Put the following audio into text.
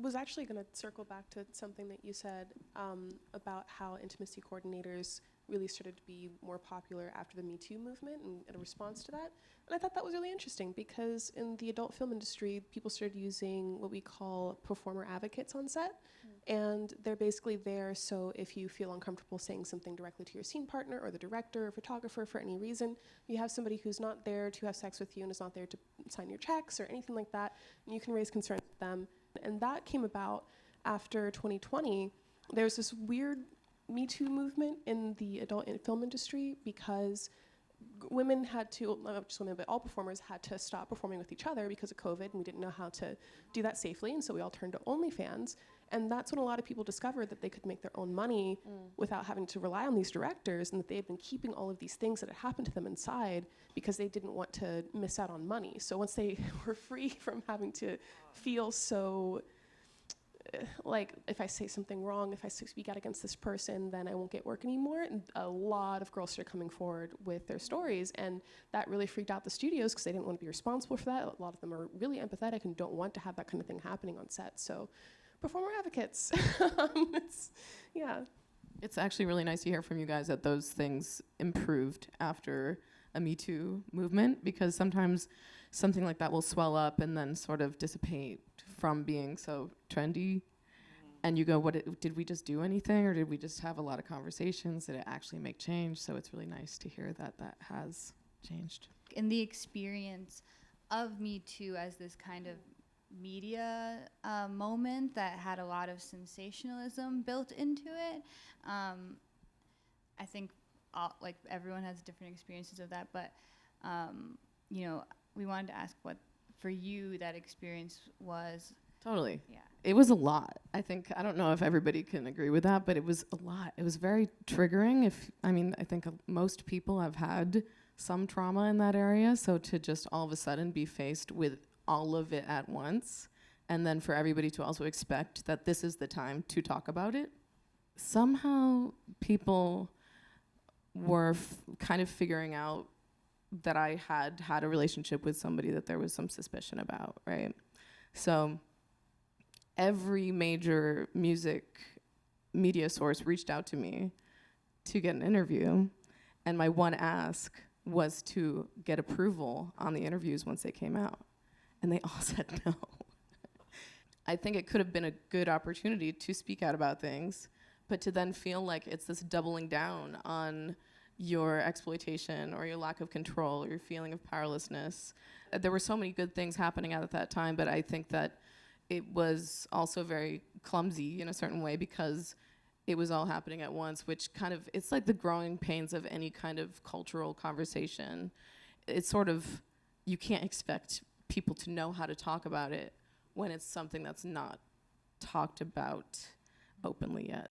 was actually going to circle back to something that you said about how intimacy coordinators really started to be more popular after the Me Too movement and in a response to that. And I thought that was really interesting because in the adult film industry, people started using what we call performer advocates on set. And they're basically there so if you feel uncomfortable saying something directly to your scene partner or the director or photographer for any reason, you have somebody who's not there to have sex with you and is not there to sign your checks or anything like that, and you can raise concerns with them. And that came about after 2020. There was this weird Me Too movement in the adult film industry because women had to, not just women, but all performers had to stop performing with each other because of COVID, and we didn't know how to do that safely, and so we all turned to OnlyFans. And that's when a lot of people discovered that they could make their own money without having to rely on these directors, and that they had been keeping all of these things that had happened to them inside because they didn't want to miss out on money. So once they were free from having to feel so like, if I say something wrong, if I speak out against this person, then I won't get work anymore. And a lot of girls started coming forward with their stories, and that really freaked out the studios because they didn't want to be responsible for that. A lot of them are really empathetic and don't want to have that kind of thing happening on set. So, performer advocates. It's actually really nice to hear from you guys that those things improved after a Me Too movement, because sometimes something like that will swell up and then sort of dissipate from being so trendy. And you go, did we just do anything, or did we just have a lot of conversations? Did it actually make change? So it's really nice to hear that that has changed. In the experience of Me Too as this kind of media moment that had a lot of sensationalism built into it, I think like everyone has different experiences of that, but you know, we wanted to ask what for you that experience was. Totally. Yeah. It was a lot. I don't know if everybody can agree with that, but it was a lot. It was very triggering. I think most people have had some trauma in that area, so to just all of a sudden be faced with all of it at once, and then for everybody to also expect that this is the time to talk about it. Somehow people were kind of figuring out that I had a relationship with somebody that there was some suspicion about, right? So every major music media source reached out to me to get an interview, and my one ask was to get approval on the interviews once they came out, and they all said no. I think it could have been a good opportunity to speak out about things, but to then feel like it's this doubling down on your exploitation or your lack of control or your feeling of powerlessness. There were so many good things happening at that time, but I think that it was also very clumsy in a certain way because it was all happening at once, which kind of, it's like the growing pains of any kind of cultural conversation. It's sort of, you can't expect people to know how to talk about it when it's something that's not talked about openly yet.